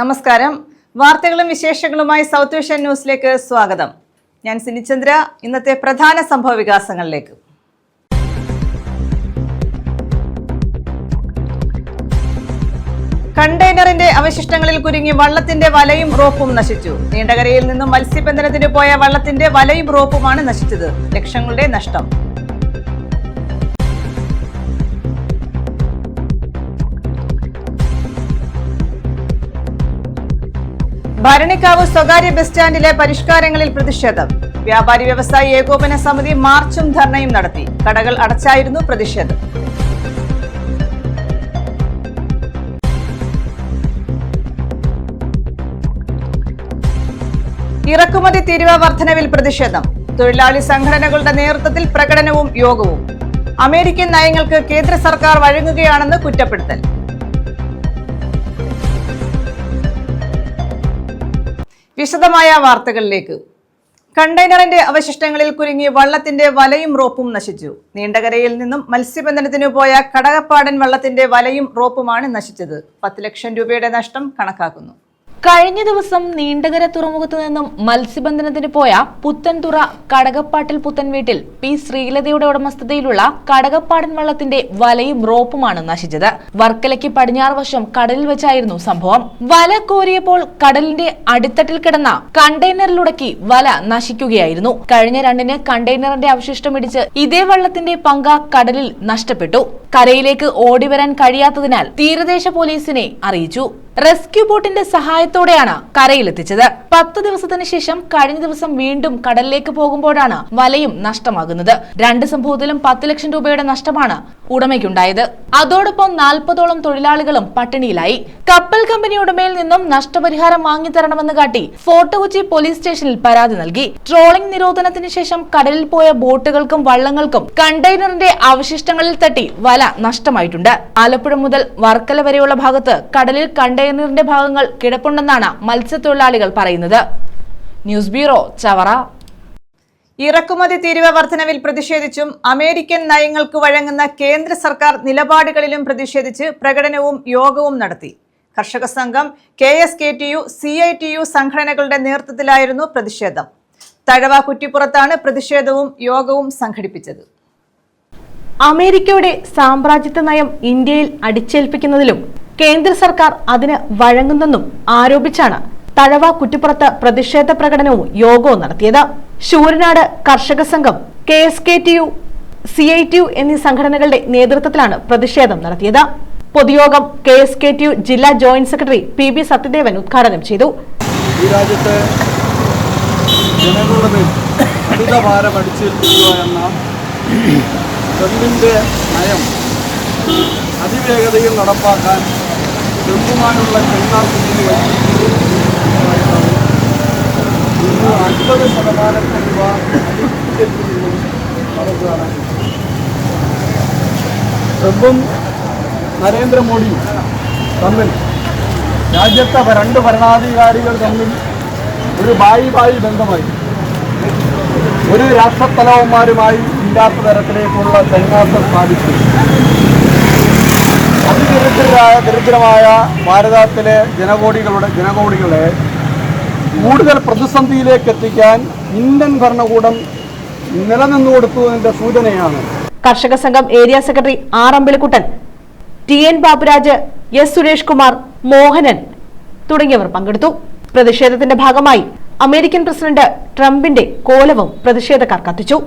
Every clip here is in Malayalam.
നമസ്കാരം. വാർത്തകളും വിശേഷങ്ങളുമായി സൗത്ത് വിഷൻ ന്യൂസിലേക്ക് സ്വാഗതം. ഞാൻ സിനിചന്ദ്ര. ഇന്നത്തെ പ്രധാന സംഭവ വികാസങ്ങളിലേക്ക്. കണ്ടെയ്നറിന്റെ അവശിഷ്ടങ്ങളിൽ കുരുങ്ങി വള്ളത്തിന്റെ വലയും റോപ്പും നശിച്ചു. നീണ്ടകരയിൽ നിന്നും മത്സ്യബന്ധനത്തിന് പോയ വള്ളത്തിന്റെ വലയും റോപ്പുമാണ് നശിച്ചത്. ലക്ഷങ്ങളുടെ നഷ്ടം. ഭരണിക്കാവ് സ്വകാര്യ ബസ് സ്റ്റാൻഡിലെ പരിഷ്കാരങ്ങളിൽ പ്രതിഷേധം. വ്യാപാരി വ്യവസായി ഏകോപന സമിതി മാർച്ചും ധർണയും നടത്തി. കടകൾ അടച്ചായിരുന്നു പ്രതിഷേധം. ഇറക്കുമതി തീരുവ വർധനവിൽ പ്രതിഷേധം. തൊഴിലാളി സംഘടനകളുടെ നേതൃത്വത്തിൽ പ്രകടനവും യോഗവും. അമേരിക്കൻ നയങ്ങൾക്ക് കേന്ദ്ര സർക്കാർ വഴങ്ങുകയാണെന്ന് കുറ്റപ്പെടുത്തൽ. വിശദമായ വാർത്തകളിലേക്ക്. കണ്ടെയ്നറിന്റെ അവശിഷ്ടങ്ങളിൽ കുരുങ്ങി വള്ളത്തിന്റെ വലയും റോപ്പും നശിച്ചു. നീണ്ടകരയിൽ നിന്നും മത്സ്യബന്ധനത്തിനു പോയ കടകപ്പാടൻ വള്ളത്തിന്റെ വലയും റോപ്പുമാണ് നശിച്ചത്. 10 ലക്ഷം രൂപയുടെ നഷ്ടം കണക്കാക്കുന്നു. കഴിഞ്ഞ ദിവസം നീണ്ടകര തുറമുഖത്തു നിന്നും മത്സ്യബന്ധനത്തിന് പോയ പുത്തൻതുറ കടകപ്പാട്ടിൽ പുത്തൻ വീട്ടിൽ പി ശ്രീലതയുടെ ഉടമസ്ഥതയിലുള്ള കടകപ്പാടൻ വള്ളത്തിന്റെ വലയും റോപ്പുമാണ് നശിച്ചത്. വർക്കലയ്ക്ക് പടിഞ്ഞാറ് വശം കടലിൽ വെച്ചായിരുന്നു സംഭവം. വല കോരിയപ്പോൾ കടലിന്റെ അടിത്തട്ടിൽ കിടന്ന കണ്ടെയ്നറിലുടക്കി വല നശിക്കുകയായിരുന്നു. കഴിഞ്ഞ 2-ന് കണ്ടെയ്നറിന്റെ അവശിഷ്ടം ഇടിച്ച് ഇതേ വള്ളത്തിന്റെ പങ്ക കടലിൽ നഷ്ടപ്പെട്ടു. കരയിലേക്ക് ഓടിവരാൻ കഴിയാത്തതിനാൽ തീരദേശ പോലീസിനെ അറിയിച്ചു. റെസ്ക്യൂ ബോട്ടിന്റെ സഹായത്തോടെയാണ് കരയിലെത്തിച്ചത്. 10 ദിവസത്തിന് ശേഷം കഴിഞ്ഞ ദിവസം വീണ്ടും കടലിലേക്ക് പോകുമ്പോഴാണ് വലയും നഷ്ടമാകുന്നത്. 2 സംഭവത്തിലും 10 ലക്ഷം രൂപയുടെ നഷ്ടമാണ് ഉടമയ്ക്കുണ്ടായത്. അതോടൊപ്പം 40ഓളം തൊഴിലാളികളും പട്ടിണിയിലായി. കപ്പൽ കമ്പനി ഉടമയിൽ നിന്നും നഷ്ടപരിഹാരം വാങ്ങിത്തരണമെന്ന് കാട്ടി ഫോർട്ട് കൊച്ചി പോലീസ് സ്റ്റേഷനിൽ പരാതി നൽകി. ട്രോളിംഗ് നിരോധനത്തിന് ശേഷം കടലിൽ പോയ ബോട്ടുകൾക്കും വള്ളങ്ങൾക്കും കണ്ടെയ്നറിന്റെ അവശിഷ്ടങ്ങളിൽ തട്ടി വല നഷ്ടമായിട്ടുണ്ട്. ആലപ്പുഴ മുതൽ വർക്കല വരെയുള്ള ഭാഗത്ത് കടലിൽ കണ്ടെയ്നറിന്റെ ഭാഗങ്ങൾ കിടപ്പുണ്ടെന്നാണ് മത്സ്യത്തൊഴിലാളികൾ പറയുന്നത്. News bureau, Chavara. ഇറക്കുമതി തീരുവ വർധനവിൽ പ്രതിഷേധിച്ചും അമേരിക്കൻ നയങ്ങൾക്ക് വഴങ്ങുന്ന കേന്ദ്ര സർക്കാർ നിലപാടുകളിലും പ്രതിഷേധിച്ച് പ്രകടനവും യോഗവും നടത്തി. കർഷക സംഘം, KSKTU, CITU സംഘടനകളുടെ നേതൃത്വത്തിലായിരുന്നു പ്രതിഷേധം. തഴവ കുറ്റിപ്പുറത്താണ് പ്രതിഷേധവും യോഗവും സംഘടിപ്പിച്ചത്. അമേരിക്കയുടെ സാമ്രാജ്യത്വ നയം ഇന്ത്യയിൽ അടിച്ചേൽപ്പിക്കുന്നതിലും കേന്ദ്ര സർക്കാർ അതിന് വഴങ്ങുന്നെന്നും ആരോപിച്ചാണ് തഴവ കുറ്റിപ്പുറത്ത് പ്രതിഷേധ പ്രകടനവും യോഗവും നടത്തിയത്. ശൂരനാട് കർഷക സംഘം, KSKTU, CITU എന്നീ സംഘടനകളുടെ നേതൃത്വത്തിലാണ് പ്രതിഷേധം നടത്തിയത്. പൊതുയോഗം KSKTU ജില്ലാ ജോയിന്റ് സെക്രട്ടറി PB സത്യദേവൻ ഉദ്ഘാടനം ചെയ്തു. ഈ രാജ്യത്തെ ജനങ്ങളുടെ അമിതഭാരം അടിച്ചേൽപ്പിക്കുക എന്ന ട്രംപിന്റെ നയം അതിവേഗതയിൽ നടപ്പാക്കാൻ ട്രംപുമായുള്ള ചൈന സ്ഥിതി ഇന്ന് 50% രൂപ നടക്കുകയാണ്. ട്രംപും നരേന്ദ്രമോദിയും തമ്മിൽ, രാജ്യത്തെ 2 ഭരണാധികാരികൾ തമ്മിൽ ഒരു ബായി ബന്ധമായി, ഒരു രാഷ്ട്രത്തലവന്മാരുമായി ഇല്ലാത്ത തരത്തിലേക്കുള്ള ചൈനാസം സ്ഥാപിച്ചു. ദരിദ്രമായ ഭാരതത്തിലെ ജനകോടികളെ കൂടുതൽ പ്രതിസന്ധിയിലേക്ക് എത്തിക്കാൻ ഇന്ത്യൻ ഭരണകൂടം നിലനിന്നു കൊടുത്തതിന്റെ സൂചനയാണ്. കർഷക സംഘം area secretary R അമ്പലക്കുട്ടൻ, TN Baburaj, S Suresh Kumar, Mohanan തുടങ്ങിയവർ പങ്കെടുത്തു. പ്രതിഷേധത്തിന്റെ ഭാഗമായി അമേരിക്കൻ പ്രസിഡന്റ് ട്രംപിന്റെ കോലവും പ്രതിഷേധക്കാർ കത്തിച്ചു.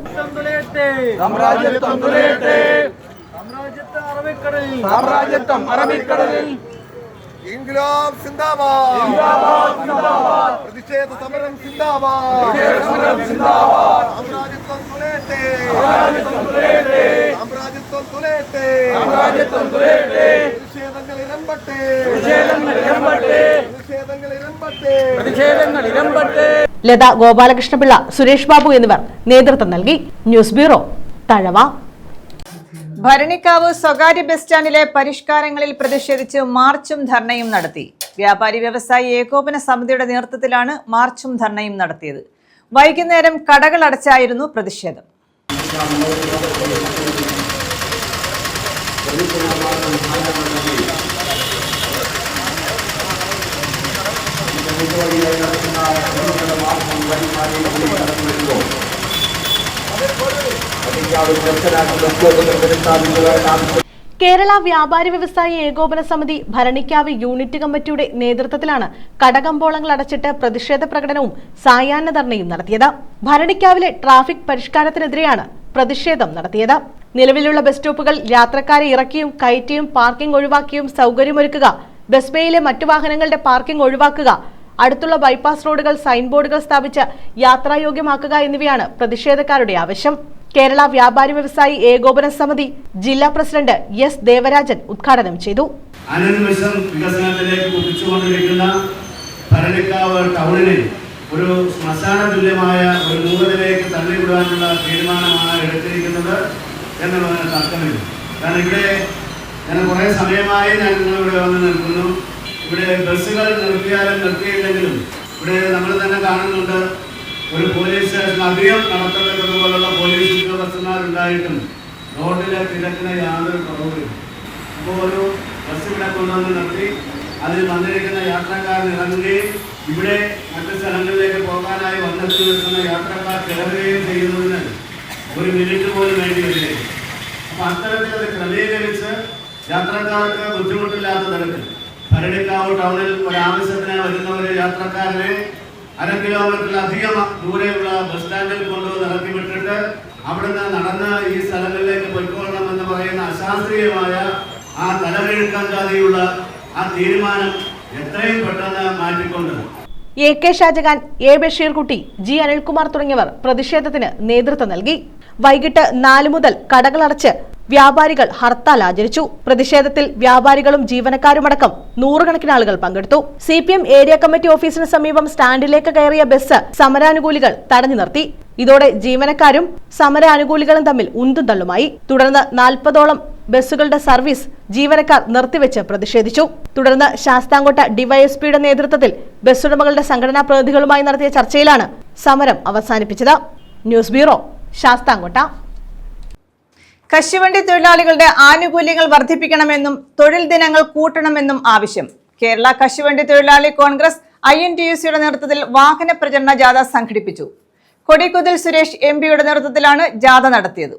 ഇൻക്ലാബ് സിന്ദാബാദ്, ഇൻക്ലാബ് സിന്ദാബാദ്, പ്രതിഷേധ സമരം സിന്ദാബാദ്, പ്രതിഷേധ സമരം സിന്ദാബാദ്, സാമ്രാജ്യത്വം തുലയട്ടെ, സാമ്രാജ്യത്വം തുലയട്ടെ, സാമ്രാജ്യത്വം തുലയട്ടെ, സാമ്രാജ്യത്വം തുലയട്ടെ, പ്രതിഷേധങ്ങൾ ഇരമ്പട്ടെ, പ്രതിഷേധങ്ങൾ ഇരമ്പട്ടെ, പ്രതിഷേധങ്ങൾ ഇരമ്പട്ടെ, പ്രതിഷേധങ്ങൾ ഇരമ്പട്ടെ. ലത ഗോപാലകൃഷ്ണപിള്ള, സുരേഷ് ബാബു എന്നിവർ നേതൃത്വം നൽകി. News bureau, Thazhava. ഭരണിക്കാവ് സ്വകാര്യ ബസ് സ്റ്റാൻഡിലെ പരിഷ്കാരങ്ങളിൽ പ്രതിഷേധിച്ച് മാർച്ചും ധർണയും നടത്തി. വ്യാപാരി വ്യവസായി ഏകോപന സമിതിയുടെ നേതൃത്വത്തിലാണ് മാർച്ചും ധർണയും നടത്തിയത്. വൈകുന്നേരം കടകൾ അടച്ചായിരുന്നു പ്രതിഷേധം. കേരള വ്യാപാരി വ്യവസായി ഏകോപന സമിതി ഭരണിക്കാവ് യൂണിറ്റ് കമ്മിറ്റിയുടെ നേതൃത്വത്തിലാണ് കടകമ്പോളങ്ങൾ അടച്ചിട്ട് പ്രതിഷേധ പ്രകടനവും സായാഹ്ന ധർണയും നടത്തിയത്. ഭരണിക്കാവിലെ ട്രാഫിക് പരിഷ്കാരത്തിനെതിരെയാണ് പ്രതിഷേധം നടത്തിയത്. നിലവിലുള്ള ബസ് സ്റ്റോപ്പുകൾ യാത്രക്കാരെ ഇറക്കിയും കയറ്റിയും പാർക്കിംഗ് ഒഴിവാക്കിയും സൗകര്യമൊരുക്കുക, ബസ് ബേയിലെ മറ്റു വാഹനങ്ങളുടെ പാർക്കിംഗ് ഒഴിവാക്കുക, അടുത്തുള്ള ബൈപ്പാസ് റോഡുകൾ സൈൻ ബോർഡുകൾ സ്ഥാപിച്ച് യാത്രായോഗ്യമാക്കുക എന്നിവയാണ് പ്രതിഷേധക്കാരുടെ ആവശ്യം. കേരള വ്യാപാരി വ്യവസായി ഏകോപന സമിതി ജില്ലാ പ്രസിഡന്റ് എസ് ദേവരാജൻ ഉദ്ഘാടനം ചെയ്തു. അനുനിമിഷം വികസനത്തിലേക്ക് കുതിച്ചുകൊണ്ടിരിക്കുന്ന ഭരണിക്കാവ് ടൗണിനെ ഒരു ശ്മശാന തുല്യമായ ഒരു മൂലത്തിലേക്ക് തള്ളിവിടാനുള്ള തീരുമാനമാണ് എടുത്തിരിക്കുന്നത് എന്നുള്ളതിന് തർക്കമില്ല. കാരണം ഇവിടെ ഞാൻ കുറേ സമയമായി ഇവിടെ വന്ന് നിൽക്കുന്നു. ഇവിടെ ബസ്സുകൾ നിർത്തിയാലും നിർത്തിയില്ലെങ്കിലും ഇവിടെ നമ്മൾ തന്നെ കാണുന്നുണ്ട്, ഒരു പോലീസ് സ്റ്റേഷൻ അധികം നടത്തപ്പെട്ടതുപോലുള്ള പോലീസ് ഉദ്യോഗസ്ഥന്മാരുണ്ടായിട്ടും റോഡിലെ തിരക്കിന് യാതൊരു കുറവില്ല. അപ്പോൾ ഒരു ബസ് ഇവിടെ കൊണ്ടുവന്ന് നിർത്തി അതിൽ വന്നിരിക്കുന്ന യാത്രക്കാരൻ ഇറങ്ങുകയും ഇവിടെ മറ്റു സ്ഥലങ്ങളിലേക്ക് പോകാനായി വന്നെത്തി നിൽക്കുന്ന യാത്രക്കാർ കിടക്കുകയും ചെയ്യുന്നതിന് ഒരു മിനിറ്റ് പോലും വേണ്ടി വരില്ല. അപ്പോൾ അത്തരത്തിൽ അത് ക്രമീകരിച്ച് യാത്രക്കാർക്ക് ബുദ്ധിമുട്ടില്ലാത്ത തരത്തിൽ ഭരണിക്കാവ് ടൗണിൽ ഒരാവശ്യത്തിന് വരുന്ന ഒരു യാത്രക്കാരനെ 1/2 കിലോമീറ്ററിലധികം ദൂരെയുള്ള ബസ് സ്റ്റാൻഡിൽ കൊണ്ടുവന്ന് ഇറക്കി വിട്ടിട്ട് അവിടുന്ന് നടന്ന് ഈ സ്ഥലങ്ങളിലേക്ക് പൊയ്ക്കൊള്ളണം എന്ന് പറയുന്ന അശാസ്ത്രീയമായ ആ തലകിഴക്കാൻ ജാതിയുള്ള ആ തീരുമാനം എത്രയും പെട്ടെന്ന് മാറ്റിക്കൊണ്ട് A K Shajahan, A Basheerkutty, G Anilkumar തുടങ്ങിയവർ പ്രതിഷേധത്തിന് നേതൃത്വം നൽകി. വൈകിട്ട് 4 മുതൽ കടകളടച്ച് വ്യാപാരികൾ ഹർത്താൽ ആചരിച്ചു. പ്രതിഷേധത്തിൽ വ്യാപാരികളും ജീവനക്കാരുമടക്കം നൂറുകണക്കിന് ആളുകൾ പങ്കെടുത്തു. CPM ഏരിയ കമ്മിറ്റി ഓഫീസിന് സമീപം സ്റ്റാൻഡിലേക്ക് കയറിയ ബസ് സമരാനുകൂലികൾ തടഞ്ഞു നിർത്തി. ഇതോടെ ജീവനക്കാരും സമരാനുകൂലികളും തമ്മിൽ ഉന്തും തള്ളുമായി. തുടർന്ന് 40ഓളം ബസ്സുകളുടെ സർവീസ് ജീവനക്കാർ നിർത്തിവെച്ച് പ്രതിഷേധിച്ചു. തുടർന്ന് ശാസ്താംകോട്ട ഡിവൈഎസ്പിയുടെ നേതൃത്വത്തിൽ ബസ്സുടമകളുടെ സംഘടനാ പ്രതിനിധികളുമായി നടത്തിയ ചർച്ചയിലാണ് സമരം അവസാനിപ്പിച്ചത്. News bureau, Sasthamcotta. കശുവണ്ടി തൊഴിലാളികളുടെ ആനുകൂല്യങ്ങൾ വർദ്ധിപ്പിക്കണമെന്നും തൊഴിൽ ദിനങ്ങൾ കൂട്ടണമെന്നും ആവശ്യം. കേരള കശുവണ്ടി തൊഴിലാളി കോൺഗ്രസ് INTUCയുടെ നേതൃത്വത്തിൽ വാഹന പ്രചരണ ജാഥ സംഘടിപ്പിച്ചു. കൊടിക്കുതിൽ സുരേഷ് MPയുടെ നേതൃത്വത്തിലാണ് ജാഥ നടത്തിയത്.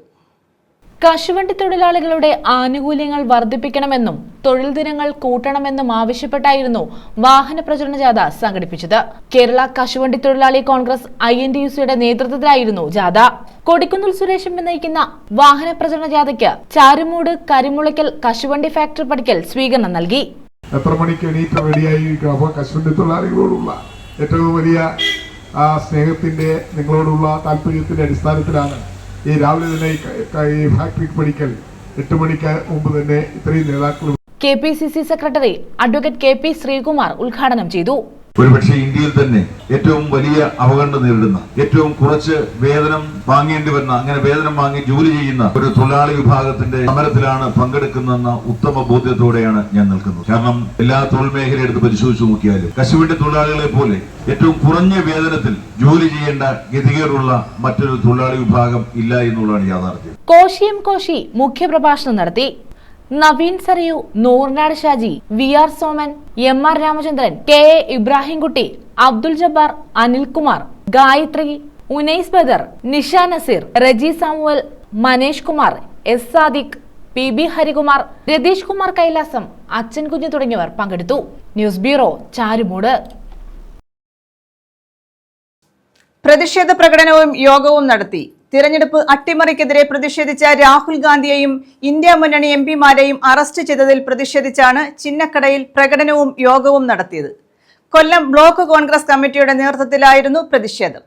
കശുവണ്ടി തൊഴിലാളികളുടെ ആനുകൂല്യങ്ങൾ വർദ്ധിപ്പിക്കണമെന്നും തൊഴിൽ ദിനങ്ങൾ കൂട്ടണമെന്നും ആവശ്യപ്പെട്ടായിരുന്നു വാഹന പ്രചരണ ജാഥ സംഘടിപ്പിച്ചത്. കേരള കശുവണ്ടി തൊഴിലാളി കോൺഗ്രസ് INTUCയുടെ നേതൃത്വത്തിലായിരുന്നു ജാഥ. കൊടിക്കുന്നിൽ സുരേഷ് നയിക്കുന്ന വാഹന പ്രചരണ ജാഥയ്ക്ക് ചാരുമൂട്, കരിമുളയ്ക്കൽ കശുവണ്ടി ഫാക്ടറി പടിക്കൽ സ്വീകരണം നൽകി. എത്ര മണിക്ക് എണീറ്റ് റെഡിയായിരിക്കും? അപ്പോൾ കശുവണ്ടി തൊഴിലാളികളോടുള്ള ഏറ്റവും വലിയ സ്നേഹത്തിന്റെ, നിങ്ങളോടുള്ള താല്പര്യത്തിന്റെ അടിസ്ഥാനത്തിലാണ് ഈ രാവിലെ തന്നെ ഈ ഫാക്ടറിക്ക് പഠിക്കൽ 8 മണിക്ക് മുമ്പ് തന്നെ ഇത്രയും നേതാക്കളും. KPCC secretary advocate KP Sreekumar ഉദ്ഘാടനം ചെയ്തു. ഒരുപക്ഷെ ഇന്ത്യയിൽ തന്നെ ഏറ്റവും വലിയ അവഗണന നേരിടുന്ന, ഏറ്റവും കുറച്ച് വേതനം വാങ്ങേണ്ടി വരുന്ന, അങ്ങനെ വേതനം വാങ്ങി ജോലി ചെയ്യുന്ന ഒരു തൊഴിലാളി വിഭാഗത്തിന്റെ സമരത്തിലാണ് പങ്കെടുക്കുന്നതെന്ന ഉത്തമ ബോധ്യത്തോടെയാണ് ഞാൻ നിൽക്കുന്നത്. കാരണം എല്ലാ തൊഴിൽ മേഖല എടുത്ത് പരിശോധിച്ചു നോക്കിയാലും കശുവണ്ടി തൊഴിലാളികളെ പോലെ ഏറ്റവും കുറഞ്ഞ വേതനത്തിൽ ജോലി ചെയ്യേണ്ട ഗതികേടുള്ള മറ്റൊരു തൊഴിലാളി വിഭാഗം ഇല്ല എന്നുള്ളതാണ് യാഥാർത്ഥ്യം. കോശി മുഖ്യപ്രഭാഷണം നടത്തി. Naveen Sarayu, Noornad Shaji, VR Soman, MR Ramachandran, KA Ibrahimkutty, Abdul Jabbar, Anilkumar, Gayathri, Unais Badar, Nisha Naseer, Reji Samuel, Manesh Kumar, S Sadiq, PB Harikumar, Ratheesh Kumar Kailasam, അച്ഛൻ കുഞ്ഞു തുടങ്ങിയവർ പങ്കെടുത്തു. News bureau, Charummoodu. പ്രതിഷേധ പ്രകടനവും യോഗവും നടത്തി. തിരഞ്ഞെടുപ്പ് അട്ടിമറിക്കെതിരെ പ്രതിഷേധിച്ച രാഹുൽ ഗാന്ധിയെയും ഇന്ത്യ മുന്നണി MPമാരെയും അറസ്റ്റ് ചെയ്തതിൽ പ്രതിഷേധിച്ചാണ് ചിന്നക്കടയിൽ പ്രകടനവും യോഗവും നടത്തിയത്. കൊല്ലം ബ്ലോക്ക് കോൺഗ്രസ് കമ്മിറ്റിയുടെ നേതൃത്വത്തിലായിരുന്നു പ്രതിഷേധം.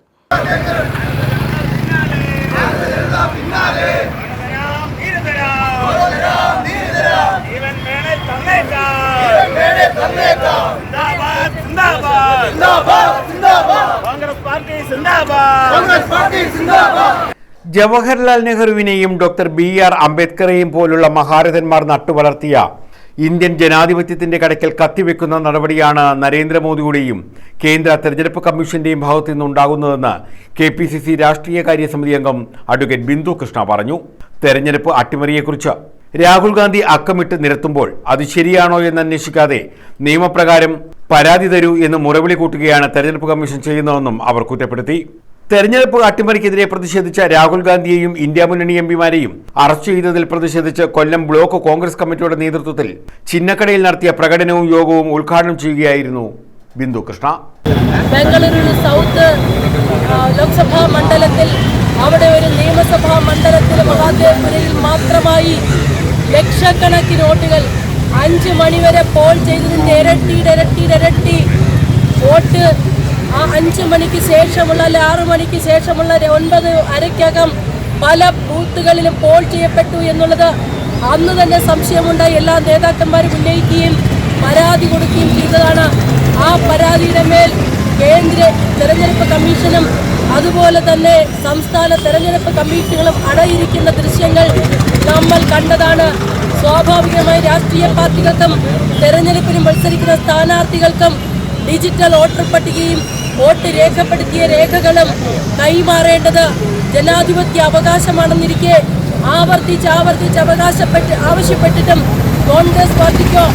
ജവഹർലാൽ നെഹ്റുവിനെയും ഡോക്ടർ BR അംബേദ്കറെയും പോലുള്ള മഹാരഥന്മാർ നട്ടുവളർത്തിയ ഇന്ത്യൻ ജനാധിപത്യത്തിന്റെ കടയ്ക്കൽ കത്തിവെക്കുന്ന നടപടിയാണ് നരേന്ദ്രമോദിയുടെയും കേന്ദ്ര തെരഞ്ഞെടുപ്പ് കമ്മീഷന്റെയും ഭാഗത്തു നിന്നുണ്ടാകുന്നതെന്ന് KPCC രാഷ്ട്രീയകാര്യ സമിതി അംഗം അഡ്വക്കേറ്റ് ബിന്ദു കൃഷ്ണ പറഞ്ഞു. തെരഞ്ഞെടുപ്പ് അട്ടിമറിയെക്കുറിച്ച് രാഹുൽ ഗാന്ധി അക്കമിട്ട് നിരത്തുമ്പോൾ അത് ശരിയാണോ എന്ന് അന്വേഷിക്കാതെ നിയമപ്രകാരം പരാതി തരൂ എന്ന് മുറവിളി കൂട്ടുകയാണ് തെരഞ്ഞെടുപ്പ് കമ്മീഷൻ ചെയ്യുന്നതെന്നും അവർ കുറ്റപ്പെടുത്തി. തെരഞ്ഞെടുപ്പ് അട്ടിമറിക്കെതിരെ പ്രതിഷേധിച്ച രാഹുൽ ഗാന്ധിയെയും ഇന്ത്യ മുന്നണി എംപിമാരെയും അറസ്റ്റ് ചെയ്തതിൽ പ്രതിഷേധിച്ച് കൊല്ലം ബ്ലോക്ക് കോൺഗ്രസ് കമ്മിറ്റിയുടെ നേതൃത്വത്തിൽ ചിന്നക്കടയിൽ നടത്തിയ പ്രകടനവും യോഗവും ഉദ്ഘാടനം ചെയ്യുകയായിരുന്നു ബിന്ദു കൃഷ്ണ. ബംഗളൂരു സൗത്ത് ലോക്സഭാ മണ്ഡലത്തിൽ അവിടെ ഒരു നിയമസഭാ മണ്ഡലത്തിൽ മഹാദേവപുരയിൽ മാത്രമായി ലക്ഷക്കണക്കിന് വോട്ടുകൾ 5 മണിവരെ പോൾ ചെയ്തതിൻ്റെ ഇരട്ടി വോട്ട് ആ 5 മണിക്ക് ശേഷമുള്ള 6 മണിക്ക് ശേഷമുള്ള 9:30 പല ബൂത്തുകളിലും പോൾ ചെയ്യപ്പെട്ടു എന്നുള്ളത് അന്ന് തന്നെ സംശയമുണ്ടായി എല്ലാ നേതാക്കന്മാരും ഉന്നയിക്കുകയും പരാതി കൊടുക്കുകയും ചെയ്തതാണ്. ആ പരാതിയുടെ മേൽ കേന്ദ്ര തെരഞ്ഞെടുപ്പ് കമ്മീഷനും അതുപോലെ തന്നെ സംസ്ഥാന തെരഞ്ഞെടുപ്പ് കമ്മീഷനുകളും അടയിരിക്കുന്ന ദൃശ്യങ്ങൾ നമ്മൾ കണ്ടതാണ്. സ്വാഭാവികമായി രാഷ്ട്രീയ പാർട്ടികൾക്കും തെരഞ്ഞെടുപ്പിന് മത്സരിക്കുന്ന സ്ഥാനാർത്ഥികൾക്കും ഡിജിറ്റൽ വോട്ടർ പട്ടികയും വോട്ട് രേഖപ്പെടുത്തിയ രേഖകളും കൈമാറേണ്ടത് ജനാധിപത്യ അവകാശമാണെന്നിരിക്കെ ആവർത്തിച്ച് ആവശ്യപ്പെട്ടിട്ടും കോൺഗ്രസ് പാർട്ടിക്കോ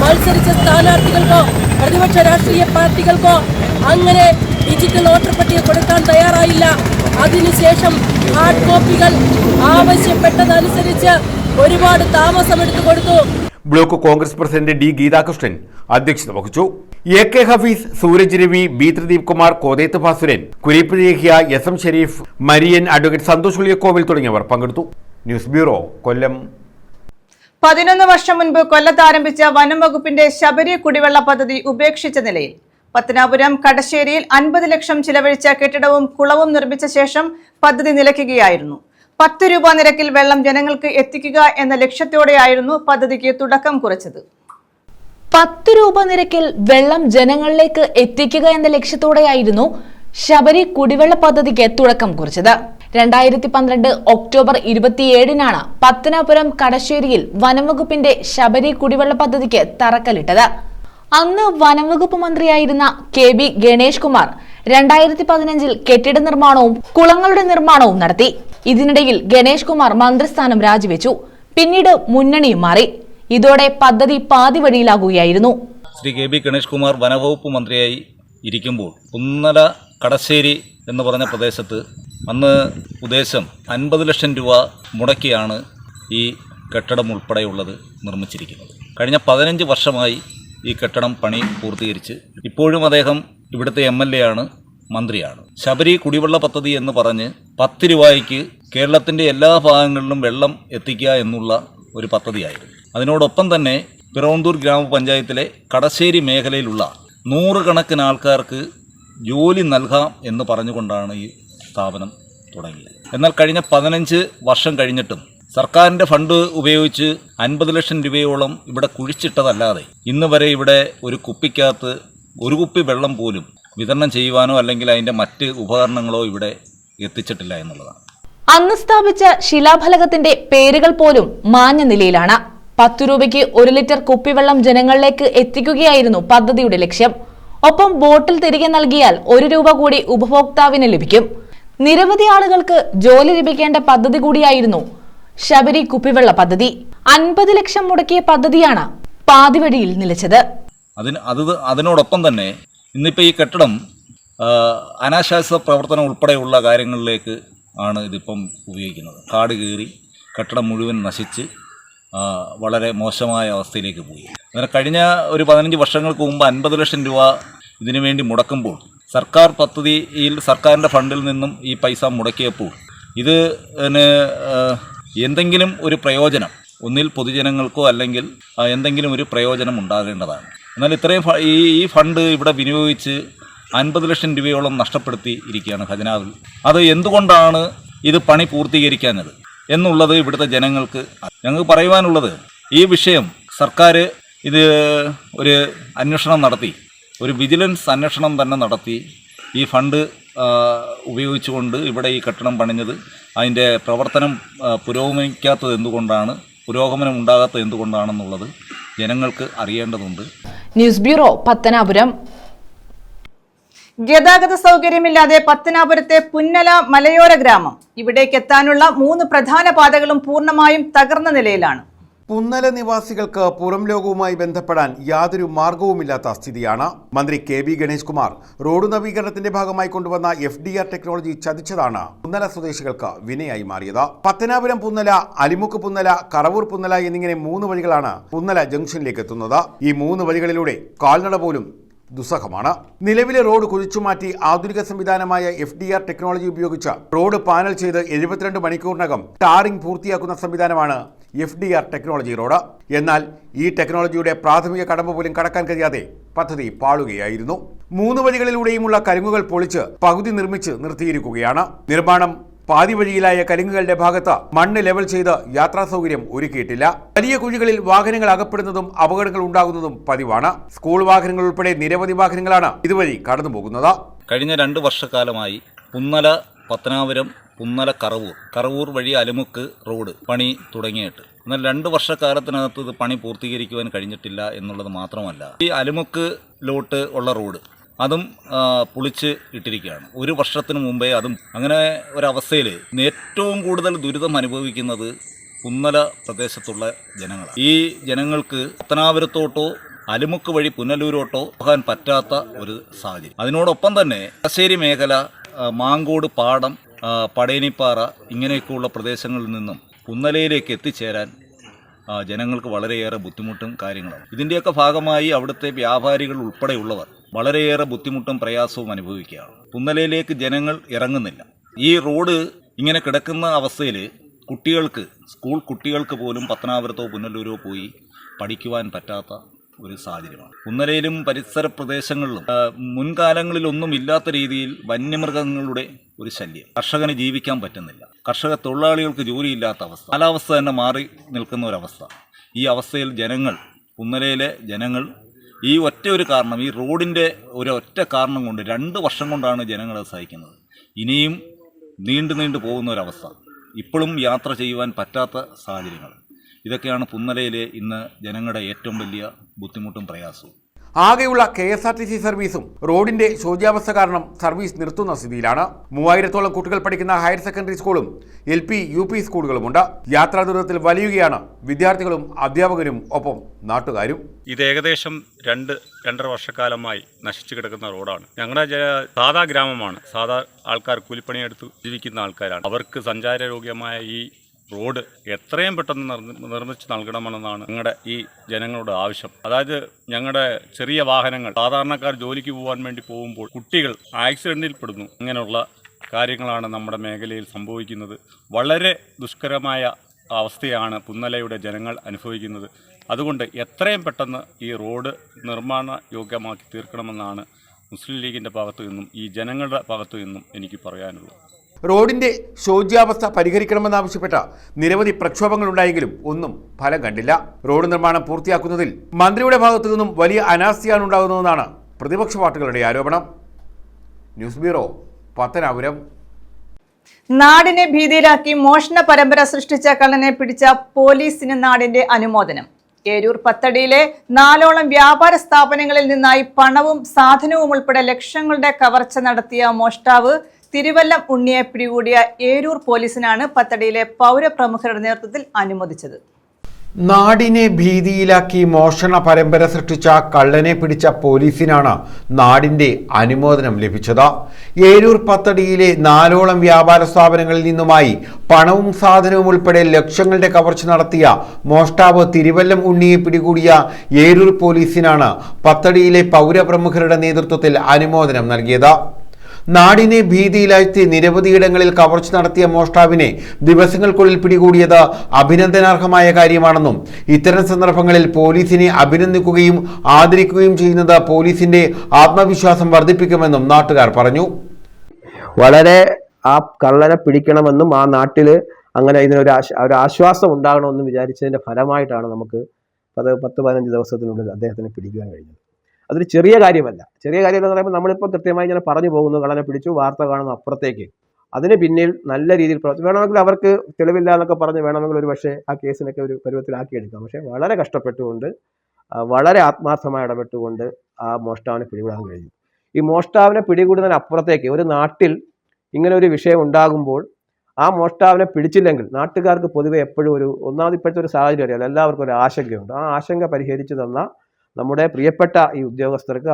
മത്സരിച്ച സ്ഥാനാർത്ഥികൾക്കോ പ്രതിപക്ഷ രാഷ്ട്രീയ പാർട്ടികൾക്കോ അങ്ങനെ ഡിജിറ്റൽ വോട്ടർ പട്ടിക കൊടുക്കാൻ തയ്യാറായില്ല. അതിനുശേഷം ഹാർഡ് കോപ്പികൾ ആവശ്യപ്പെട്ടതനുസരിച്ച് ഒരുപാട് താമസമെടുത്തു കൊടുത്തു. Block Congress president D Geethakrishnan അധ്യക്ഷത വഹിച്ചു. A K Hafeez, Sooraj Ravi, B Trideep Kumar, Kotheth Bhasuran, Kurippu Lekhya, S M Shereef, Marian, advocate Santhosh Uliyakovil തുടങ്ങിയവർ പങ്കെടുത്തു. ന്യൂസ് ബ്യൂറോ, കൊല്ലം. 11 വർഷം മുൻപ് കൊല്ലത്ത് ആരംഭിച്ച വനം വകുപ്പിന്റെ ശബരി കുടിവെള്ള പദ്ധതി ഉപേക്ഷിച്ച നിലയിൽ. പത്തനാപുരം കടശ്ശേരിയിൽ 50 ലക്ഷം ചിലവഴിച്ച കെട്ടിടവും കുളവും നിർമ്മിച്ച ശേഷം പദ്ധതി നിലയ്ക്കുകയായിരുന്നു. 10 രൂപ നിരക്കിൽ വെള്ളം ജനങ്ങൾക്ക് എത്തിക്കുക എന്ന ലക്ഷ്യത്തോടെയായിരുന്നു പദ്ധതിക്ക് തുടക്കം കുറിച്ചത്. 10 രൂപ നിരക്കിൽ വെള്ളം ജനങ്ങളിലേക്ക് എത്തിക്കുക എന്ന ലക്ഷ്യത്തോടെയായിരുന്നു ശബരി കുടിവെള്ള പദ്ധതിക്ക് തുടക്കം കുറിച്ചത്. 2012 ഒക്ടോബർ 27-നാണ് പത്തനാപുരം കടശ്ശേരിയിൽ വനംവകുപ്പിന്റെ ശബരി കുടിവെള്ള പദ്ധതിക്ക് തറക്കല്ലിട്ടത്. അന്ന് വനംവകുപ്പ് മന്ത്രിയായിരുന്ന KB ഗണേഷ് കുമാർ 2015 കെട്ടിട നിർമ്മാണവും കുളങ്ങളുടെ നിർമ്മാണവും നടത്തി. ഇതിനിടയിൽ ഗണേഷ് കുമാർ മന്ത്രിസ്ഥാനം രാജിവെച്ചു. പിന്നീട് മുന്നണിയും മാറി. ഇതോടെ പദ്ധതി പാതി വഴിയിലാകുകയായിരുന്നു. ശ്രീ KB ഗണേഷ് കുമാർ വനവകുപ്പ് മന്ത്രിയായി ഇരിക്കുമ്പോൾ കുന്നല കടശ്ശേരി എന്ന് പറഞ്ഞ പ്രദേശത്ത് അന്ന് ഉദ്ദേശം 50 ലക്ഷം രൂപ മുടക്കിയാണ് ഈ കെട്ടിടം ഉൾപ്പെടെയുള്ളത് നിർമ്മിച്ചിരിക്കുന്നത്. കഴിഞ്ഞ 15 വർഷമായി ഈ കെട്ടിടം പണി പൂർത്തീകരിച്ച് ഇപ്പോഴും അദ്ദേഹം ഇവിടുത്തെ MLA ആണ്, മന്ത്രിയാണ്. ശബരി കുടിവെള്ള പദ്ധതി എന്ന് പറഞ്ഞ് 10 രൂപയ്ക്ക് കേരളത്തിൻ്റെ എല്ലാ ഭാഗങ്ങളിലും വെള്ളം എത്തിക്കുക എന്നുള്ള ഒരു പദ്ധതിയായിരുന്നു. അതിനോടൊപ്പം തന്നെ പിറവന്തൂർ ഗ്രാമപഞ്ചായത്തിലെ കടശ്ശേരി മേഖലയിലുള്ള 100 കണക്കിന് ആൾക്കാർക്ക് ജോലി നൽകാം എന്ന് പറഞ്ഞുകൊണ്ടാണ് ഈ സ്ഥാപനം തുടങ്ങിയത്. എന്നാൽ കഴിഞ്ഞ 15 വർഷം കഴിഞ്ഞിട്ടും സർക്കാരിൻ്റെ ഫണ്ട് ഉപയോഗിച്ച് 50 ലക്ഷം രൂപയോളം ഇവിടെ കുഴിച്ചിട്ടതല്ലാതെ ഇന്ന് വരെ ഇവിടെ ഒരു കുപ്പിക്കകത്ത് ഒരു കുപ്പി വെള്ളം പോലും വിതരണം ചെയ്യുവാനോ അല്ലെങ്കിൽ അതിൻ്റെ മറ്റ് ഉപകരണങ്ങളോ ഇവിടെ എത്തിച്ചിട്ടില്ല എന്നുള്ളതാണ്. അന്ന് സ്ഥാപിച്ച ശിലാഫലകത്തിന്റെ പേരുകൾ പോലും മാഞ്ഞ നിലയിലാണ്. 10 രൂപയ്ക്ക് 1 ലിറ്റർ കുപ്പിവെള്ളം ജനങ്ങളിലേക്ക് എത്തിക്കുകയായിരുന്നു പദ്ധതിയുടെ ലക്ഷ്യം. ഒപ്പം ബോട്ടിൽ തിരികെ നൽകിയാൽ 1 രൂപ കൂടി ഉപഭോക്താവിന് ലഭിക്കും. നിരവധി ആളുകൾക്ക് ജോലി ലഭിക്കേണ്ട പദ്ധതി കൂടിയായിരുന്നു ശബരി കുപ്പിവെള്ള പദ്ധതി. 50 ലക്ഷം മുടക്കിയ പദ്ധതിയാണ് പാതിവഴിയിൽ നിലച്ചത്. അതിനോടൊപ്പം തന്നെ ഇന്നിപ്പോൾ ഈ കെട്ടിടം അനാശാസ്യ പ്രവർത്തനം ഉൾപ്പെടെയുള്ള കാര്യങ്ങളിലേക്ക് ആണ് ഇതിപ്പം ഉപയോഗിക്കുന്നത്. കാട് കീറി കെട്ടിടം മുഴുവൻ നശിച്ച് വളരെ മോശമായ അവസ്ഥയിലേക്ക് പോയി. അങ്ങനെ കഴിഞ്ഞ ഒരു 15 വർഷങ്ങൾക്ക് മുമ്പ് 50 ലക്ഷം രൂപ ഇതിനു വേണ്ടി മുടക്കുമ്പോൾ സർക്കാർ പദ്ധതിയിൽ സർക്കാരിൻ്റെ ഫണ്ടിൽ നിന്നും ഈ പൈസ മുടക്കിയപ്പോൾ ഇത് എന്തെങ്കിലും ഒരു പ്രയോജനം ഒന്നിൽ പൊതുജനങ്ങൾക്കോ അല്ലെങ്കിൽ എന്തെങ്കിലും ഒരു പ്രയോജനം ഉണ്ടാകേണ്ടതാണ്. എന്നാൽ ഇത്രയും ഈ ഫണ്ട് ഇവിടെ വിനിയോഗിച്ച് 50 ലക്ഷം രൂപയോളം നഷ്ടപ്പെടുത്തി ഇരിക്കുകയാണ് ഖജനാവിൽ. അത് എന്തുകൊണ്ടാണ് ഇത് പണി പൂർത്തീകരിക്കാഞ്ഞത് എന്നുള്ളത് ഇവിടുത്തെ ഞങ്ങൾക്ക് പറയുവാനുള്ളത്, ഈ വിഷയം സർക്കാർ ഇത് ഒരു അന്വേഷണം നടത്തി, ഒരു വിജിലൻസ് അന്വേഷണം തന്നെ നടത്തി ഈ ഫണ്ട് ഉപയോഗിച്ചുകൊണ്ട് ഇവിടെ ഈ കെട്ടിടം പണിഞ്ഞത് അതിൻ്റെ പ്രവർത്തനം പുരോഗമിക്കാത്തത് എന്തുകൊണ്ടാണ്, പുരോഗമനം ഉണ്ടാകാത്തത് എന്തുകൊണ്ടാണെന്നുള്ളത് ജനങ്ങൾക്ക് അറിയേണ്ടതുണ്ട്. News bureau, Pathanapuram. ഗതാഗത സൗകര്യമില്ലാതെ പത്തനാപുരത്തെ പുന്നല മലയോര ഗ്രാമം. ഇവിടേക്ക് എത്താനുള്ള 3 പ്രധാന പാതകളും പൂർണ്ണമായും തകർന്ന നിലയിലാണ്. പുന്നല നിവാസികൾക്ക് പുറം ലോകവുമായി ബന്ധപ്പെടാൻ യാതൊരു മാർഗവുമില്ലാത്ത സ്ഥിതിയാണ്. മന്ത്രി കെ.ബി. ഗണേഷ് കുമാർ റോഡ് നവീകരണത്തിന്റെ ഭാഗമായി കൊണ്ടുവന്ന FDR ടെക്നോളജി ചതിച്ചതാണ് പുന്നല സ്വദേശികൾക്ക് വിനയായി മാറിയത്. പത്തനാപുരം പുന്നല, അലിമുക്ക് പുന്നല, കറവൂർ പുന്നല എന്നിങ്ങനെ 3 വഴികളാണ് പുന്നല ജംഗ്ഷനിലേക്ക് എത്തുന്നത്. ഈ 3 വഴികളിലൂടെ കാൽനട പോലും ദുസ്സഹമാണ്. നിലവിലെ റോഡ് കുഴിച്ചുമാറ്റി ആധുനിക സംവിധാനമായ FDR ടെക്നോളജി ഉപയോഗിച്ച് റോഡ് പാനൽ ചെയ്ത് 72 മണിക്കൂറിനകം ടാറിംഗ് പൂർത്തിയാക്കുന്ന സംവിധാനമാണ് FDR ടെക്നോളജി റോഡ്. എന്നാൽ ഈ ടെക്നോളജിയുടെ പ്രാഥമിക കടമ്പ പോലും കടക്കാൻ കഴിയാതെ പദ്ധതി പാളുകയായിരുന്നു. 3 വഴികളിലൂടെയുമുള്ള കരിങ്ങുകൾ പൊളിച്ച് പകുതി നിർമ്മിച്ച് നിർത്തിയിരിക്കുകയാണ്. നിർമ്മാണം പാതി വഴിയിലായ കരിങ്ങുകളുടെ ഭാഗത്ത് മണ്ണ് ലെവൽ ചെയ്ത് യാത്രാ സൗകര്യം ഒരുക്കിയിട്ടില്ല. വലിയ കുഴികളിൽ വാഹനങ്ങൾ അകപ്പെടുന്നതും അപകടങ്ങൾ ഉണ്ടാകുന്നതും പതിവാണ്. സ്കൂൾ വാഹനങ്ങൾ ഉൾപ്പെടെ നിരവധി വാഹനങ്ങളാണ് ഇതുവഴി കടന്നു പോകുന്നത്. കഴിഞ്ഞ 2 വർഷക്കാലമായി പുന്നല പത്തനാപുരം, പുന്നല കറവൂർ വഴി അലിമുക്ക് റോഡ് പണി തുടങ്ങിയിട്ട്, എന്നാൽ 2 വർഷക്കാലത്തിനകത്ത് ഇത് പണി പൂർത്തീകരിക്കുവാൻ കഴിഞ്ഞിട്ടില്ല എന്നുള്ളത് മാത്രമല്ല, ഈ അലിമുക്കിലോട്ട് ഉള്ള റോഡ് അതും പൊളിച്ച് ഇട്ടിരിക്കുകയാണ്. 1 വർഷത്തിന് മുമ്പേ അതും. അങ്ങനെ ഒരവസ്ഥയിൽ ഏറ്റവും കൂടുതൽ ദുരിതം അനുഭവിക്കുന്നത് പുന്നല പ്രദേശത്തുള്ള ജനങ്ങളാണ്. ഈ ജനങ്ങൾക്ക് പത്തനാപുരത്തോട്ടോ അലിമുക്ക് വഴി പുനലൂരോട്ടോ പോകാൻ പറ്റാത്ത ഒരു സാഹചര്യം. അതിനോടൊപ്പം തന്നെ കടശ്ശേരി മേഖല, മാങ്കോട് പാടം, പടേനിപ്പാറ ഇങ്ങനെയൊക്കെയുള്ള പ്രദേശങ്ങളിൽ നിന്നും പുന്നലയിലേക്ക് എത്തിച്ചേരാൻ ജനങ്ങൾക്ക് വളരെയേറെ ബുദ്ധിമുട്ടും കാര്യങ്ങളും. ഇതിൻ്റെയൊക്കെ ഭാഗമായി അവിടുത്തെ വ്യാപാരികൾ ഉൾപ്പെടെയുള്ളവർ വളരെയേറെ ബുദ്ധിമുട്ടും പ്രയാസവും അനുഭവിക്കുകയാണ്. പുന്നലയിലേക്ക് ജനങ്ങൾ ഇറങ്ങുന്നില്ല. ഈ റോഡ് ഇങ്ങനെ കിടക്കുന്ന അവസ്ഥയിൽ സ്കൂൾ കുട്ടികൾക്ക് പോലും പത്തനാപുരത്തോ പുനലൂരോ പോയി പഠിക്കുവാൻ പറ്റാത്ത ഒരു സാഹചര്യമാണ്. പുന്നലയിലും പരിസര പ്രദേശങ്ങളിലും മുൻകാലങ്ങളിലൊന്നും ഇല്ലാത്ത രീതിയിൽ വന്യമൃഗങ്ങളുടെ ഒരു ശല്യം. കർഷകന് ജീവിക്കാൻ പറ്റുന്നില്ല. കർഷക തൊഴിലാളികൾക്ക് ജോലിയില്ലാത്ത അവസ്ഥ. കാലാവസ്ഥ തന്നെ മാറി നിൽക്കുന്ന ഒരവസ്ഥ. ഈ അവസ്ഥയിൽ പുന്നലയിലെ ജനങ്ങൾ ഈ ഒരു കാരണം, ഈ റോഡിൻ്റെ ഒരൊറ്റ കാരണം കൊണ്ട് 2 വർഷം കൊണ്ടാണ് ജനങ്ങളെ സഹിക്കുന്നത്. ഇനിയും നീണ്ടു പോകുന്ന ഒരവസ്ഥ. ഇപ്പോഴും യാത്ര ചെയ്യുവാൻ പറ്റാത്ത സാഹചര്യങ്ങൾ. ഇതൊക്കെയാണ് പുന്നലയിലെ ഇന്ന് ജനങ്ങളുടെ ഏറ്റവും വലിയ ബുദ്ധിമുട്ടും പ്രയാസവും. ആകെയുള്ള KSRTC സർവീസും റോഡിന്റെ ശോച്യാവസ്ഥ കാരണം സർവീസ് നിർത്തുന്ന സ്ഥിതിയിലാണ്. 3000-ഓളം കുട്ടികൾ പഠിക്കുന്ന ഹയർ സെക്കൻഡറി സ്കൂളും LP, UP സ്കൂളുകളുമുണ്ട്. യാത്രാ ദുരിതത്തിൽ വലിയുകയാണ് വിദ്യാർത്ഥികളും അധ്യാപകരും ഒപ്പം നാട്ടുകാരും. ഇത് ഏകദേശം 2-2.5 വർഷക്കാലമായി നശിച്ചു കിടക്കുന്ന റോഡാണ്. ഞങ്ങളുടെ സാധാ ഗ്രാമമാണ്. സാധാ ആൾക്കാർ കൂലിപ്പണിയെടുത്ത് ജീവിക്കുന്ന ആൾക്കാരാണ്. അവർക്ക് സഞ്ചാരയോഗ്യമായ ഈ റോഡ് എത്രയും പെട്ടെന്ന് നിർമ്മിച്ച് നൽകണമെന്നാണ് ഞങ്ങളുടെ ഈ ജനങ്ങളുടെ ആവശ്യം. അതായത് ഞങ്ങളുടെ ചെറിയ വാഹനങ്ങൾ, സാധാരണക്കാർ ജോലിക്ക് പോകാൻ വേണ്ടി പോകുമ്പോൾ കുട്ടികൾ ആക്സിഡൻറ്റിൽ പെടുന്നു. ഇങ്ങനെയുള്ള കാര്യങ്ങളാണ് നമ്മുടെ മേഖലയിൽ സംഭവിക്കുന്നത്. വളരെ ദുഷ്കരമായ അവസ്ഥയാണ് പുന്നലയുടെ ജനങ്ങൾ അനുഭവിക്കുന്നത്. അതുകൊണ്ട് എത്രയും പെട്ടെന്ന് ഈ റോഡ് നിർമ്മാണ യോഗ്യമാക്കി തീർക്കണമെന്നാണ് മുസ്ലിം ലീഗിൻ്റെ ഭാഗത്തു നിന്നും ഈ ജനങ്ങളുടെ ഭാഗത്തു നിന്നും എനിക്ക് പറയാനുള്ളത്. റോഡിന്റെ ശോച്യാവസ്ഥ പരിഹരിക്കണമെന്നാവശ്യപ്പെട്ട നിരവധി പ്രക്ഷോഭങ്ങളുണ്ടായെങ്കിലും ഒന്നും ഫലം കണ്ടില്ല. റോഡ് നിർമ്മാണം പൂർത്തിയാക്കുന്നതിൽ മന്ത്രിയുടെ ഭാഗത്തു നിന്നും വലിയ അനാസ്ഥയാണ് ഉണ്ടാകുന്നതെന്നാണ് പ്രതിപക്ഷ പാർട്ടികളുടെ ആരോപണം. News bureau, Pathanapuram. നാടിനെ ഭീതിയിലാക്കി മോഷണ പരമ്പര സൃഷ്ടിച്ച കള്ളനെ പിടിച്ച പോലീസിന് നാടിന്റെ അനുമോദനം. ഏരൂർ പത്തടിയിലെ 4ഓളം വ്യാപാര സ്ഥാപനങ്ങളിൽ നിന്നായി പണവും സാധനവും ഉൾപ്പെടെ ലക്ഷങ്ങളുടെ കവർച്ച നടത്തിയ മോഷ്ടാവ് തിരുവല്ലം ഉണ്ണിയെ പിടികൂടിയ ഏരൂർ പോലീസിനാണ് പത്തടിയിലെ പൗരപ്രമുഖരുടെ നേതൃത്വത്തിൽ അനുമോദിച്ചത്. നാടിനെ ഭീതിയിലാക്കി മോഷണ പരമ്പര സൃഷ്ടിച്ച കള്ളനെ പിടിച്ച പോലീസിനാണ് നാടിന്റെ അനുമോദനം ലഭിച്ചത്. ഏരൂർ പത്തടിയിലെ 4ഓളം വ്യാപാര സ്ഥാപനങ്ങളിൽ നിന്നുമായി പണവും സാധനവും ഉൾപ്പെടെ ലക്ഷങ്ങളുടെ കവർച്ച നടത്തിയ മോഷ്ടാവ് തിരുവല്ലം ഉണ്ണിയെ പിടികൂടിയ ഏരൂർ പോലീസിനാണ് പത്തടിയിലെ പൗരപ്രമുഖരുടെ നേതൃത്വത്തിൽ അനുമോദനം നൽകിയത്. നാടിനെ ഭീതിയിലാഴ്ത്തി നിരവധിയിടങ്ങളിൽ കവർച്ച നടത്തിയ മോഷ്ടാവിനെ ദിവസങ്ങൾക്കുള്ളിൽ പിടികൂടിയത് അഭിനന്ദനാർഹമായ കാര്യമാണെന്നും ഇത്തരം സന്ദർഭങ്ങളിൽ പോലീസിനെ അഭിനന്ദിക്കുകയും ആദരിക്കുകയും ചെയ്യുന്നത് പോലീസിന്റെ ആത്മവിശ്വാസം വർദ്ധിപ്പിക്കുമെന്നും നാട്ടുകാർ പറഞ്ഞു. വളരെ ആ കള്ളനെ പിടിക്കണമെന്നും ആ നാട്ടിൽ അങ്ങനെ ഇതിനൊരു ആശ്വാസം ഉണ്ടാകണമെന്നും വിചാരിച്ചതിന്റെ ഫലമായിട്ടാണ് നമുക്ക് 10-15 ദിവസത്തിനുള്ളിൽ അദ്ദേഹത്തിനെ പിടിക്കുവാൻ കഴിഞ്ഞത്. അതൊരു ചെറിയ കാര്യമല്ല. ചെറിയ കാര്യം എന്ന് പറയുമ്പോൾ നമ്മളിപ്പോൾ കൃത്യമായി ഇങ്ങനെ പറഞ്ഞു പോകുന്നു, കള്ളനെ പിടിച്ചു, വാർത്ത കാണുന്നു, അപ്പുറത്തേക്ക് അതിന് പിന്നിൽ നല്ല രീതിയിൽ വേണമെങ്കിൽ അവർക്ക് തെളിവില്ല എന്നൊക്കെ പറഞ്ഞ് വേണമെങ്കിൽ ഒരു പക്ഷേ ആ കേസിനൊക്കെ ഒരു പരുവത്തിലാക്കിയെടുക്കാം. പക്ഷേ വളരെ കഷ്ടപ്പെട്ടുകൊണ്ട്, വളരെ ആത്മാർത്ഥമായി ഇടപെട്ടുകൊണ്ട് ആ മോഷ്ടാവിനെ പിടികൂടാൻ കഴിഞ്ഞു. ഈ മോഷ്ടാവിനെ പിടികൂടുന്നതിന് അപ്പുറത്തേക്ക് ഒരു നാട്ടിൽ ഇങ്ങനെ ഒരു വിഷയം ഉണ്ടാകുമ്പോൾ ആ മോഷ്ടാവിനെ പിടിച്ചില്ലെങ്കിൽ നാട്ടുകാർക്ക് പൊതുവെ എപ്പോഴും ഒന്നാമത് ഇപ്പോഴത്തെ ഒരു സാഹചര്യം അറിയാം, എല്ലാവർക്കും ഒരു ആശങ്കയുണ്ട്. ആ ആശങ്ക പരിഹരിച്ചു തന്ന നമ്മുടെ പ്രിയപ്പെട്ട ഈ ഉദ്യോഗസ്ഥർക്ക്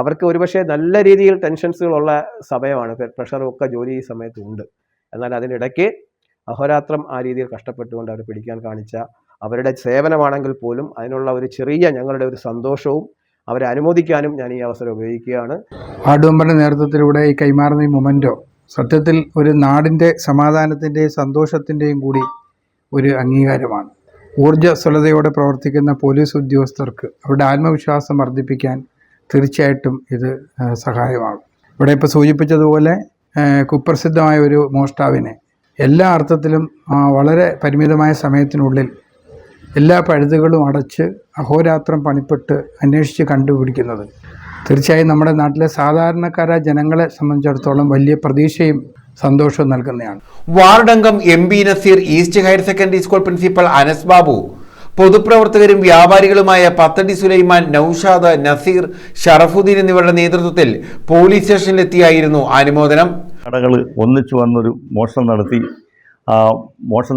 അവർക്ക് ഒരുപക്ഷെ നല്ല രീതിയിൽ ടെൻഷൻസുകളുള്ള സമയമാണ്, പ്രഷറും ഒക്കെ ജോലി ഈ സമയത്ത് ഉണ്ട്. എന്നാൽ അതിനിടയ്ക്ക് അഹോരാത്രം ആ രീതിയിൽ കഷ്ടപ്പെട്ടുകൊണ്ട് അവർ പിടിക്കാൻ കാണിച്ച അവരുടെ സേവനമാണെങ്കിൽ പോലും അതിനുള്ള ഒരു ചെറിയ ഞങ്ങളുടെ ഒരു സന്തോഷവും അവരെ അനുമോദിക്കാനും ഞാൻ ഈ അവസരം ഉപയോഗിക്കുകയാണ്. ആഡംബര നേതൃത്വത്തിലൂടെ ഈ കൈമാറുന്ന ഈ മൊമെൻറ്റോ സത്യത്തിൽ ഒരു നാടിൻ്റെ സമാധാനത്തിൻ്റെയും സന്തോഷത്തിൻ്റെയും കൂടി ഒരു അംഗീകാരമാണ്. ഊർജ്ജസ്വലതയോടെ പ്രവർത്തിക്കുന്ന പോലീസ് ഉദ്യോഗസ്ഥർക്ക് അവരുടെ ആത്മവിശ്വാസം വർദ്ധിപ്പിക്കാൻ തീർച്ചയായിട്ടും ഇത് സഹായമാകും. ഇവിടെ ഇപ്പോൾ സൂചിപ്പിച്ചതുപോലെ കുപ്രസിദ്ധമായ ഒരു മോഷ്ടാവിനെ എല്ലാ അർത്ഥത്തിലും വളരെ പരിമിതമായ സമയത്തിനുള്ളിൽ എല്ലാ പഴുതുകളും അടച്ച് അഹോരാത്രം പണിപ്പെട്ട് അന്വേഷിച്ച് കണ്ടുപിടിക്കുന്നത് തീർച്ചയായും നമ്മുടെ നാട്ടിലെ സാധാരണക്കാരായ ജനങ്ങളെ സംബന്ധിച്ചിടത്തോളം വലിയ പ്രതീക്ഷയും സന്തോഷവും നൽകുന്നതാണ്. വാർഡംഗം MP Naseer, east higher secondary school principal Anas Babu, പൊതുപ്രവർത്തകരും വ്യാപാരികളുമായ പത്തടി സുലൈമാൻ, നൌഷാദ്, നസീർ, ഷറഫുദ്ദീൻ എന്നിവരുടെ നേതൃത്വത്തിൽ പോലീസ് സ്റ്റേഷനിലെത്തിയായിരുന്നു അനുമോദനം. കടകൾ ഒന്നിച്ചു വന്നൊരു മോഷണം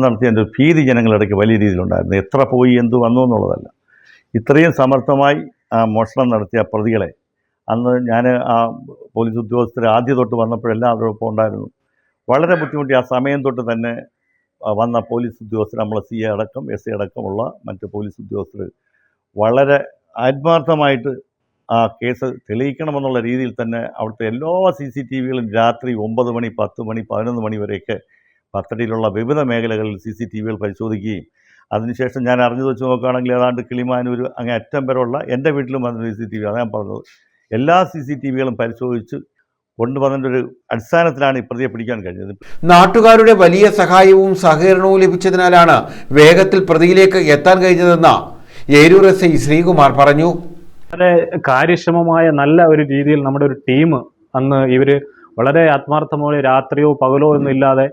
നടത്തിയതിൻ്റെ ഒരു ഭീതി ജനങ്ങളിടയ്ക്ക് വലിയ രീതിയിലുണ്ടായിരുന്നു. എത്ര പോയി എന്ത് വന്നു എന്നുള്ളതല്ല, ഇത്രയും സമർത്ഥമായി മോഷണം നടത്തിയ പ്രതികളെ അന്ന് ഞാൻ ആ പോലീസ് ഉദ്യോഗസ്ഥർ ആദ്യം തൊട്ട് വന്നപ്പോഴെല്ലാം അവരോടൊപ്പം ഉണ്ടായിരുന്നു. വളരെ ബുദ്ധിമുട്ടി ആ സമയം തൊട്ട് തന്നെ വന്ന പോലീസ് ഉദ്യോഗസ്ഥർ, നമ്മളെ CA അടക്കം SA അടക്കമുള്ള മറ്റ് പോലീസ് ഉദ്യോഗസ്ഥർ വളരെ ആത്മാർത്ഥമായിട്ട് ആ കേസ് തെളിയിക്കണമെന്നുള്ള രീതിയിൽ തന്നെ അവിടുത്തെ എല്ലാ CCTVകളും രാത്രി 9 മണി, 10 മണി, 11 മണി വരെയൊക്കെ പത്തടിയിലുള്ള വിവിധ മേഖലകളിൽ CCTVകൾ പരിശോധിക്കുകയും അതിനുശേഷം ഞാൻ അറിഞ്ഞു വെച്ച് നോക്കുകയാണെങ്കിൽ ഏതാണ്ട് കിളിമാനൂർ അങ്ങേ അറ്റം വരെയുള്ള എൻ്റെ വീട്ടിലും വന്ന CCTV, അതാണ് ഞാൻ പറഞ്ഞത്, എല്ലാ CCTVകളും പരിശോധിച്ച് കൊണ്ടുവന്നതിൻ്റെ ഒരു അടിസ്ഥാനത്തിലാണ് ഈ പ്രതിയെ പിടിക്കാൻ കഴിഞ്ഞത്. നാട്ടുകാരുടെ വലിയ സഹായവും സഹകരണവും ലഭിച്ചതിനാലാണ് വേഗത്തിൽ പ്രതിയിലേക്ക് എത്താൻ കഴിഞ്ഞതെന്ന് ഏരൂർ SI ശ്രീകുമാർ പറഞ്ഞു. വളരെ കാര്യക്ഷമമായ നല്ല ഒരു രീതിയിൽ നമ്മുടെ ഒരു ടീം അന്ന് ഇവർ വളരെ ആത്മാർത്ഥമായി രാത്രിയോ പകലോ ഒന്നും ഇല്ലാതെ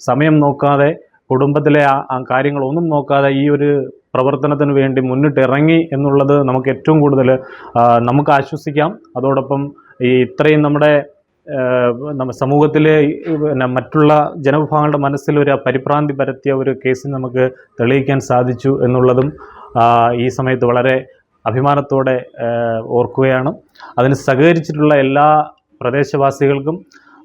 സമയം നോക്കാതെ കുടുംബത്തിലെ ആ കാര്യങ്ങളൊന്നും നോക്കാതെ ഈ ഒരു പ്രവർത്തനത്തിന് വേണ്ടി മുന്നിട്ടിറങ്ങി എന്നുള്ളത് നമുക്ക് ഏറ്റവും കൂടുതൽ നമുക്ക് ആശ്വസിക്കാം. അതോടൊപ്പം ഈ ഇത്രയും നമ്മുടെ സമൂഹത്തിലെ മറ്റുള്ള ജനവിഭാഗങ്ങളുടെ മനസ്സിൽ ഒരു പരിഭ്രാന്തി പരത്തിയ ഒരു കേസിന് നമുക്ക് തെളിയിക്കാൻ സാധിച്ചു എന്നുള്ളതും ഈ സമയത്ത് വളരെ അഭിമാനത്തോടെ ഓർക്കുകയാണ്. അതിന് സഹകരിച്ചിട്ടുള്ള എല്ലാ പ്രദേശവാസികൾക്കും,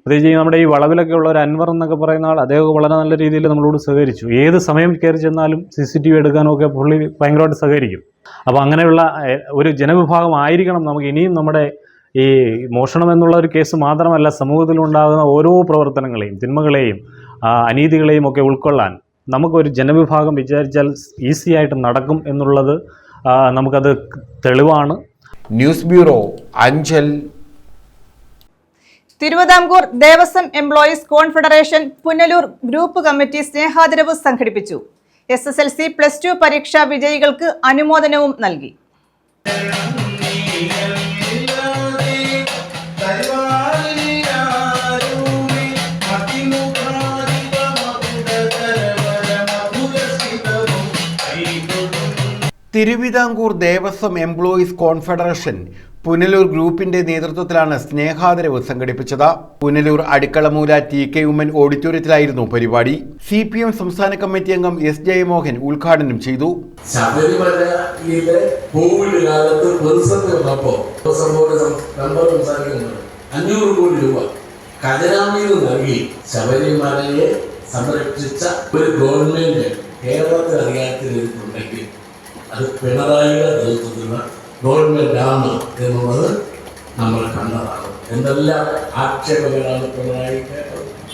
പ്രത്യേകിച്ച് നമ്മുടെ ഈ വളവിലൊക്കെ ഉള്ള ഒരു അൻവർ എന്നൊക്കെ പറയുന്ന ആൾ, അദ്ദേഹം വളരെ നല്ല രീതിയിൽ നമ്മളോട് സഹകരിച്ചു. ഏത് സമയം കയറി ചെന്നാലും CCTV എടുക്കാനും ഒക്കെ പുള്ളി ഭയങ്കരമായിട്ട് സഹകരിക്കും. അപ്പോൾ അങ്ങനെയുള്ള ഒരു ജനവിഭാഗം ആയിരിക്കണം നമുക്ക് ഇനിയും നമ്മുടെ ഈ മോഷണം എന്നുള്ള ഒരു കേസ് മാത്രമല്ല, സമൂഹത്തിലുണ്ടാകുന്ന ഓരോ പ്രവർത്തനങ്ങളെയും തിന്മകളെയും അനീതികളെയും ഒക്കെ ഉൾക്കൊള്ളാൻ നമുക്കൊരു ജനവിഭാഗം വിചാരിച്ചാൽ ഈസി ആയിട്ട് നടക്കും എന്നുള്ളത് നമുക്കത് തെളിവാണ്. News bureau, Anchal. Travancore Devaswom employees confederation Punalur group committee സ്നേഹാദരവ് സംഘടിപ്പിച്ചു. SSLC +2 പരീക്ഷാ വിജയികൾക്ക് അനുമോദനവും നൽകി. തിരുവിതാംകൂർ ദേവസ്വം എംപ്ലോയീസ് കോൺഫെഡറേഷൻ പുനലൂർ ഗ്രൂപ്പിന്റെ നേതൃത്വത്തിലാണ് സ്നേഹാദരവ് സംഘടിപ്പിച്ചത്. പുനലൂർ അടുക്കളമൂല TK ഉമ്മൻ ഓഡിറ്റോറിയത്തിലായിരുന്നു പരിപാടി. CPM സംസ്ഥാന കമ്മിറ്റി അംഗം S ജയമോഹൻ ഉദ്ഘാടനം ചെയ്തു. ശബരിമലയിലെ കോവിഡ് കാലത്ത് പ്രതിസന്ധി വന്നപ്പോൾ 500 കോടി രൂപ ഖജനാവിൽ നൽകി ശബരിമലയെ സംരക്ഷിച്ച ഒരു ഗവൺമെന്റ് കേരളത്തിൽ അറിയാത്തിരുന്നുണ്ടെങ്കിൽ അത് പിണറായിയുടെ നേതൃത്വത്തിലുള്ള ഗവൺമെന്റ് ആണ് എന്നുള്ളത് നമ്മൾ കണ്ടതാണ്. എന്തെല്ലാം ആക്ഷേപങ്ങളാണ് പിണറായിക്ക്.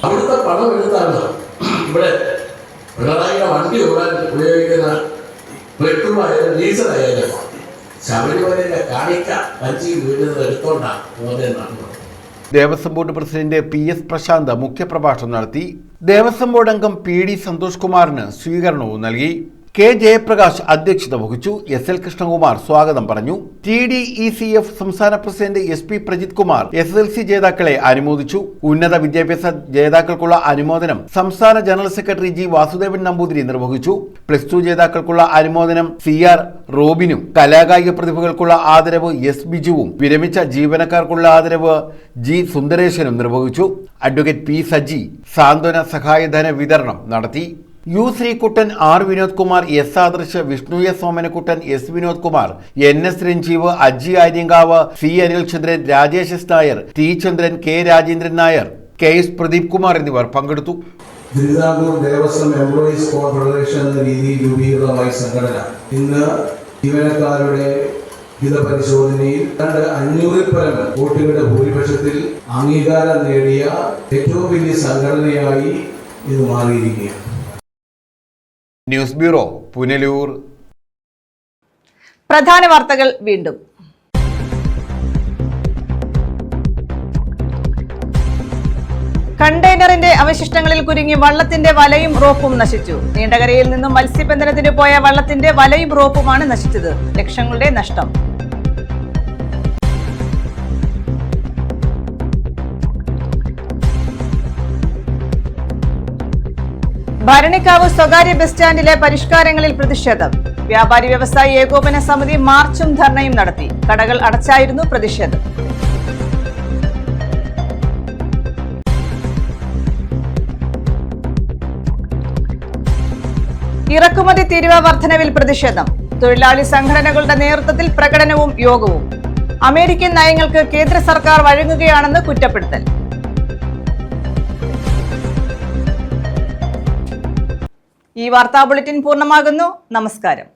അവിടുത്തെ പണം എടുത്താണ് ഇവിടെ പിണറായിയുടെ വണ്ടി ഓടാൻ ഉപയോഗിക്കുന്ന പെട്രോളായാലും ഡീസലായാലും ശബരിമലയിലെ കാണിക്ക വഞ്ചി വീഴുന്നത് എടുത്തോണ്ടാണ് മോദി നടന്നത്. Devaswom board president PS Prasanth മുഖ്യപ്രഭാഷണം നടത്തി. ദേവസ്വം ബോർഡ് അംഗം PD സന്തോഷ് കുമാറിന് സ്വീകരണവും നൽകി. കെ ജയപ്രകാശ് അധ്യക്ഷത വഹിച്ചു. SL കൃഷ്ണകുമാർ സ്വാഗതം പറഞ്ഞു. TDECF സംസ്ഥാന president SP Prajith Kumar SSLC ജേതാക്കളെ അനുമോദിച്ചു. ഉന്നത വിദ്യാഭ്യാസ ജേതാക്കൾക്കുള്ള അനുമോദനം സംസ്ഥാന general secretary G Vasudevan Namboothiri നിർവഹിച്ചു. +2 ജേതാക്കൾക്കുള്ള അനുമോദനം CR റോബിനും, കലാകായിക പ്രതിഭകൾക്കുള്ള ആദരവ് S ബിജുവും, വിരമിച്ച ജീവനക്കാർക്കുള്ള ആദരവ് G സുന്ദരേശനും നിർവഹിച്ചു. അഡ്വക്കേറ്റ് P സജി സാന്ത്വന സഹായധന വിതരണം നടത്തി. U Sreekuttan, R Vinod Kumar, S Adarsh, Vishnu S Somanakuttan, S Vinod Kumar, NS Ranjeev, Aji Aryankavu, C Anil Chandran, Rajesh S Nair, T ചന്ദ്രൻ, K രാജേന്ദ്രൻ നായർ, KS പ്രദീപ് കുമാർ എന്നിവർ പങ്കെടുത്തു. തിരുവിതാംകൂർ ദേവസ്വം എംപ്ലോയീസ് കോൺഫെഡറേഷൻ എന്ന രീതിയിൽ രൂപീകൃതമായ സംഘടന ഇന്ന് ജീവനക്കാരുടെ ഹിതപരിശോധനയിൽ 500-ൽ പരം വോട്ടുകളുടെ ഭൂരിപക്ഷത്തിൽ അംഗീകാരം നേടിയ ഏറ്റവും വലിയ സംഘടനയായി ഇത് മാറിയിരിക്കുകയാണ്. News bureau, Punalur. പ്രധാന വാർത്തകൾ വീണ്ടും. കണ്ടെയ്നറിന്റെ അവശിഷ്ടങ്ങളിൽ കുരുങ്ങി വള്ളത്തിന്റെ വലയും റോപ്പും നശിച്ചു. നീണ്ടകരയിൽ നിന്നും മത്സ്യബന്ധനത്തിന് പോയ വള്ളത്തിന്റെ വലയും റോപ്പുമാണ് നശിച്ചത്. ലക്ഷങ്ങളുടെ നഷ്ടം. ഭരണിക്കാവ് സ്വകാര്യ ബസ് സ്റ്റാൻഡിലെ പരിഷ്കാരങ്ങളിൽ പ്രതിഷേധം. വ്യാപാരി വ്യവസായി ഏകോപന സമിതി മാർച്ചും ധർണയും നടത്തി. കടകൾ അടച്ചായിരുന്നു പ്രതിഷേധം. ഇറക്കുമതി തീരുവ വർധനവിൽ പ്രതിഷേധം. തൊഴിലാളി സംഘടനകളുടെ നേതൃത്വത്തിൽ പ്രകടനവും യോഗവും. അമേരിക്കൻ നയങ്ങൾക്ക് കേന്ദ്ര സർക്കാർ വഴങ്ങുകയാണെന്ന് കുറ്റപ്പെടുത്തൽ. ഈ വാർത്താ ബുള്ളറ്റിൻ പൂർണ്ണമാകുന്നു. നമസ്കാരം.